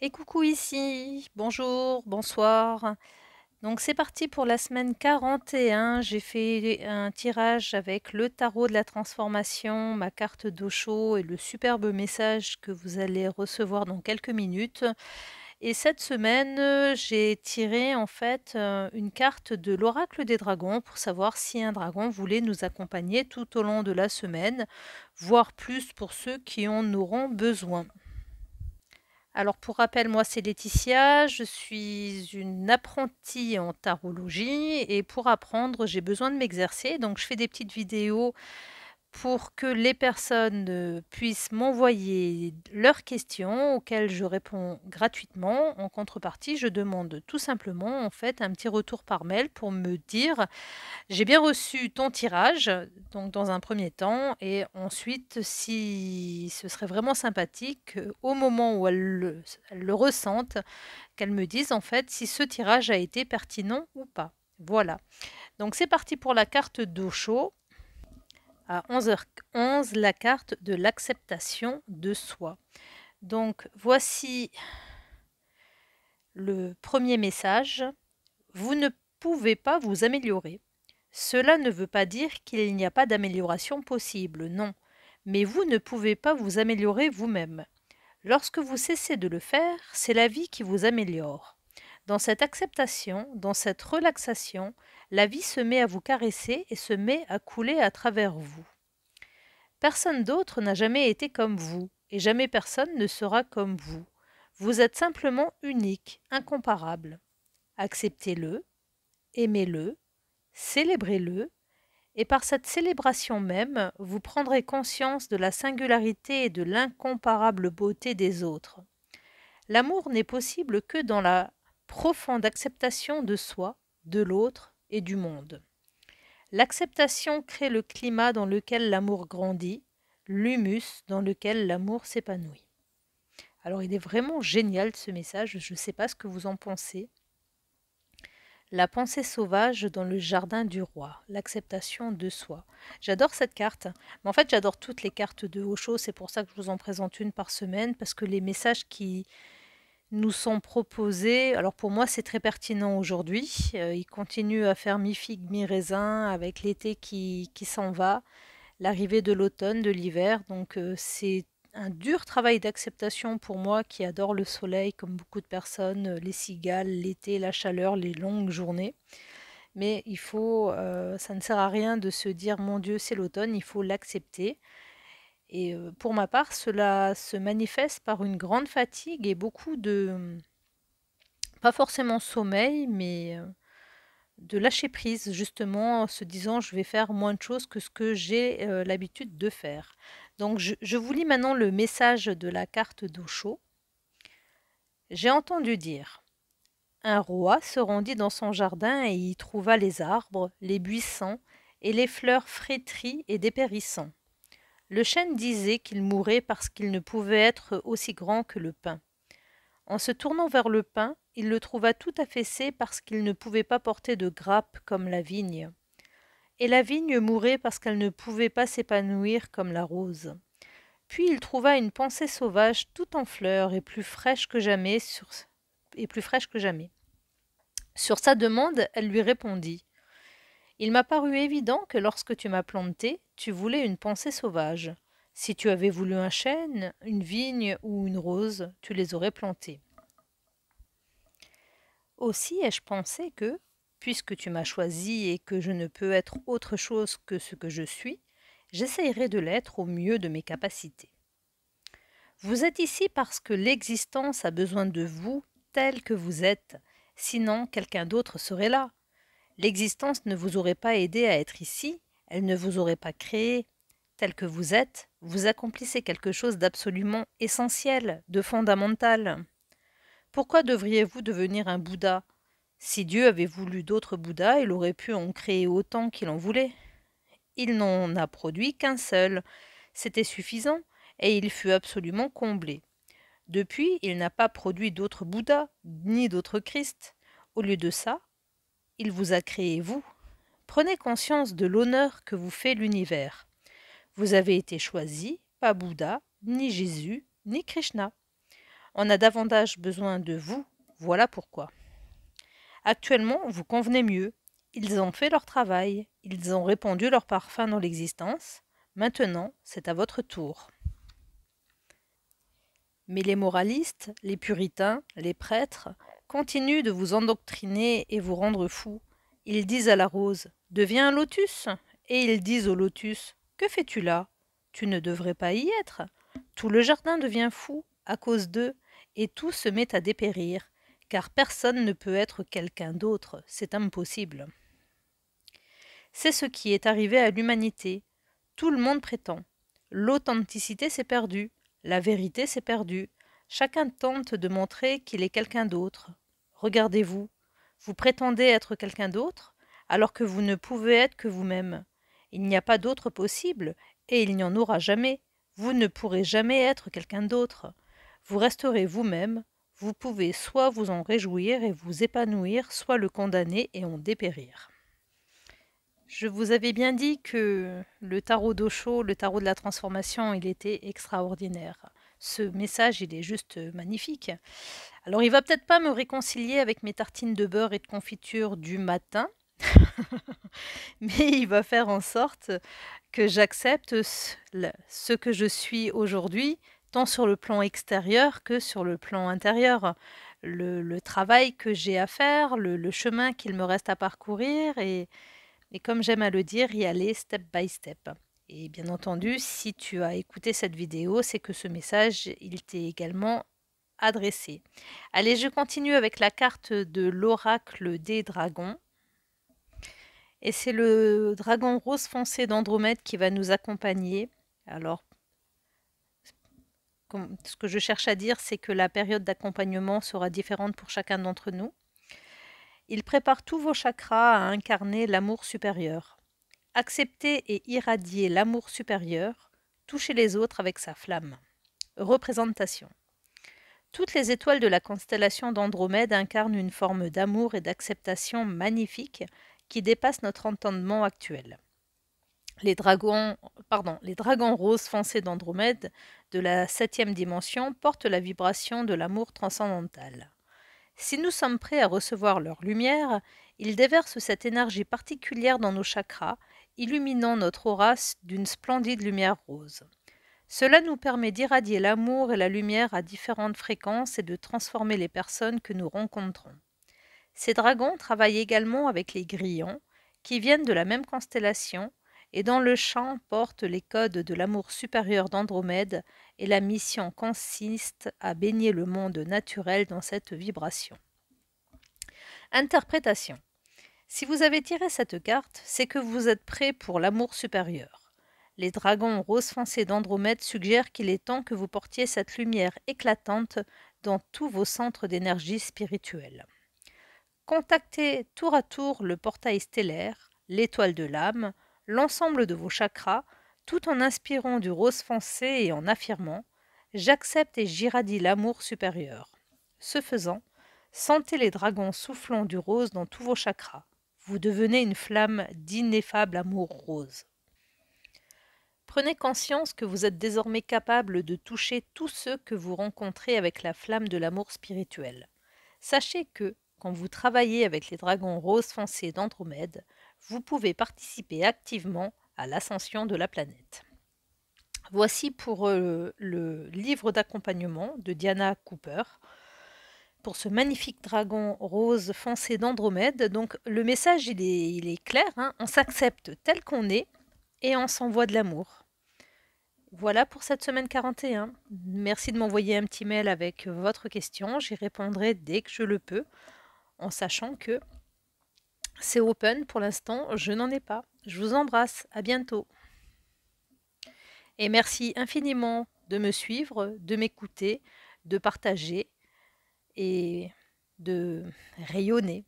Et coucou ici, bonjour, bonsoir. Donc c'est parti pour la semaine 41. J'ai fait un tirage avec le tarot de la transformation, ma carte d'Osho et le superbe message que vous allez recevoir dans quelques minutes. Et cette semaine, j'ai tiré en fait une carte de l'oracle des dragons pour savoir si un dragon voulait nous accompagner tout au long de la semaine, voire plus pour ceux qui en auront besoin. Alors pour rappel, moi c'est Laetitia, je suis une apprentie en tarologie et pour apprendre, j'ai besoin de m'exercer. Donc je fais des petites vidéos pour que les personnes puissent m'envoyer leurs questions auxquelles je réponds gratuitement. En contrepartie, je demande tout simplement en fait un petit retour par mail pour me dire j'ai bien reçu ton tirage, donc dans un premier temps, et ensuite, si ce serait vraiment sympathique, au moment où elles le ressentent, qu'elles me disent en fait si ce tirage a été pertinent ou pas. Voilà. Donc c'est parti pour la carte d'Osho. À 11h11, la carte de l'acceptation de soi. Donc voici le premier message. Vous ne pouvez pas vous améliorer. Cela ne veut pas dire qu'il n'y a pas d'amélioration possible, non. Mais vous ne pouvez pas vous améliorer vous-même. Lorsque vous cessez de le faire, c'est la vie qui vous améliore. Dans cette acceptation, dans cette relaxation, la vie se met à vous caresser et se met à couler à travers vous. Personne d'autre n'a jamais été comme vous, et jamais personne ne sera comme vous. Vous êtes simplement unique, incomparable. Acceptez-le, aimez-le, célébrez-le, et par cette célébration même, vous prendrez conscience de la singularité et de l'incomparable beauté des autres. L'amour n'est possible que dans la profonde acceptation de soi, de l'autre et du monde. L'acceptation crée le climat dans lequel l'amour grandit, l'humus dans lequel l'amour s'épanouit. Alors il est vraiment génial ce message, je ne sais pas ce que vous en pensez. La pensée sauvage dans le jardin du roi, l'acceptation de soi. J'adore cette carte, mais en fait j'adore toutes les cartes de Osho, c'est pour ça que je vous en présente une par semaine, parce que les messages qui nous sont proposés, alors pour moi c'est très pertinent aujourd'hui, ils continuent à faire mi-figue, mi-raisin avec l'été qui s'en va, l'arrivée de l'automne, de l'hiver, donc c'est un dur travail d'acceptation pour moi qui adore le soleil comme beaucoup de personnes, les cigales, l'été, la chaleur, les longues journées. Mais ça ne sert à rien de se dire mon Dieu c'est l'automne, il faut l'accepter. Et pour ma part, cela se manifeste par une grande fatigue et beaucoup de, pas forcément sommeil, mais de lâcher prise, justement, en se disant je vais faire moins de choses que ce que j'ai l'habitude de faire. Donc je vous lis maintenant le message de la carte d'Osho. J'ai entendu dire un roi se rendit dans son jardin et y trouva les arbres, les buissons et les fleurs flétries et dépérissant. Le chêne disait qu'il mourait parce qu'il ne pouvait être aussi grand que le pin. En se tournant vers le pin, il le trouva tout affaissé parce qu'il ne pouvait pas porter de grappes comme la vigne. Et la vigne mourait parce qu'elle ne pouvait pas s'épanouir comme la rose. Puis il trouva une pensée sauvage tout en fleurs et plus fraîche que jamais Sur sa demande, elle lui répondit. Il m'a paru évident que lorsque tu m'as planté, tu voulais une pensée sauvage. Si tu avais voulu un chêne, une vigne ou une rose, tu les aurais plantés. Aussi ai-je pensé que, puisque tu m'as choisi et que je ne peux être autre chose que ce que je suis, j'essayerai de l'être au mieux de mes capacités. Vous êtes ici parce que l'existence a besoin de vous tel que vous êtes, sinon quelqu'un d'autre serait là. L'existence ne vous aurait pas aidé à être ici, elle ne vous aurait pas créé. Tel que vous êtes, vous accomplissez quelque chose d'absolument essentiel, de fondamental. Pourquoi devriez-vous devenir un Bouddha? Si Dieu avait voulu d'autres Bouddhas, il aurait pu en créer autant qu'il en voulait. Il n'en a produit qu'un seul. C'était suffisant, et il fut absolument comblé. Depuis, il n'a pas produit d'autres Bouddhas, ni d'autres Christ. Au lieu de ça, il vous a créé vous. Prenez conscience de l'honneur que vous fait l'univers. Vous avez été choisi, pas Bouddha, ni Jésus, ni Krishna. On a davantage besoin de vous, voilà pourquoi. Actuellement, vous convenez mieux. Ils ont fait leur travail, ils ont répandu leur parfum dans l'existence. Maintenant, c'est à votre tour. Mais les moralistes, les puritains, les prêtres continuent de vous endoctriner et vous rendre fou. Ils disent à la rose: deviens un lotus. Et ils disent au lotus: que fais-tu là? Tu ne devrais pas y être. Tout le jardin devient fou à cause d'eux, et tout se met à dépérir, car personne ne peut être quelqu'un d'autre, c'est impossible. C'est ce qui est arrivé à l'humanité. Tout le monde prétend. L'authenticité s'est perdue, la vérité s'est perdue. Chacun tente de montrer qu'il est quelqu'un d'autre. Regardez-vous, vous prétendez être quelqu'un d'autre, alors que vous ne pouvez être que vous-même. Il n'y a pas d'autre possible, et il n'y en aura jamais. Vous ne pourrez jamais être quelqu'un d'autre. Vous resterez vous-même. Vous pouvez soit vous en réjouir et vous épanouir, soit le condamner et en dépérir. Je vous avais bien dit que le tarot d'Osho, le tarot de la transformation, il était extraordinaire. Ce message, il est juste magnifique. Alors, il va peut-être pas me réconcilier avec mes tartines de beurre et de confiture du matin, mais il va faire en sorte que j'accepte ce que je suis aujourd'hui, tant sur le plan extérieur que sur le plan intérieur. Le travail que j'ai à faire, le chemin qu'il me reste à parcourir et comme j'aime à le dire, y aller step by step. Et bien entendu, si tu as écouté cette vidéo, c'est que ce message, il t'est également adressé. Allez, je continue avec la carte de l'oracle des dragons. Et c'est le dragon rose foncé d'Andromède qui va nous accompagner. Alors, ce que je cherche à dire, c'est que la période d'accompagnement sera différente pour chacun d'entre nous. Il prépare tous vos chakras à incarner l'amour supérieur. Accepter et irradier l'amour supérieur, toucher les autres avec sa flamme. Représentation. Toutes les étoiles de la constellation d'Andromède incarnent une forme d'amour et d'acceptation magnifique qui dépasse notre entendement actuel. Les dragons roses foncés d'Andromède de la 7e dimension portent la vibration de l'amour transcendantal. Si nous sommes prêts à recevoir leur lumière, ils déversent cette énergie particulière dans nos chakras, illuminant notre aura d'une splendide lumière rose. Cela nous permet d'irradier l'amour et la lumière à différentes fréquences et de transformer les personnes que nous rencontrons. Ces dragons travaillent également avec les grillons, qui viennent de la même constellation, et dans le champ portent les codes de l'amour supérieur d'Andromède, et la mission consiste à baigner le monde naturel dans cette vibration. Interprétation. Si vous avez tiré cette carte, c'est que vous êtes prêt pour l'amour supérieur. Les dragons rose foncé d'Andromède suggèrent qu'il est temps que vous portiez cette lumière éclatante dans tous vos centres d'énergie spirituelle. Contactez tour à tour le portail stellaire, l'étoile de l'âme, l'ensemble de vos chakras, tout en inspirant du rose foncé et en affirmant « J'accepte et j'irradie l'amour supérieur ». Ce faisant, sentez les dragons soufflant du rose dans tous vos chakras. Vous devenez une flamme d'ineffable amour rose. Prenez conscience que vous êtes désormais capable de toucher tous ceux que vous rencontrez avec la flamme de l'amour spirituel. Sachez que, quand vous travaillez avec les dragons roses foncés d'Andromède, vous pouvez participer activement à l'ascension de la planète. Voici pour le livre d'accompagnement de Diana Cooper, pour ce magnifique dragon rose foncé d'Andromède. Donc le message il est clair, hein, on s'accepte tel qu'on est et on s'envoie de l'amour. Voilà pour cette semaine 41. Merci de m'envoyer un petit mail avec votre question, j'y répondrai dès que je le peux, en sachant que c'est open pour l'instant, je n'en ai pas. Je vous embrasse, à bientôt. Et merci infiniment de me suivre, de m'écouter, de partager et de rayonner.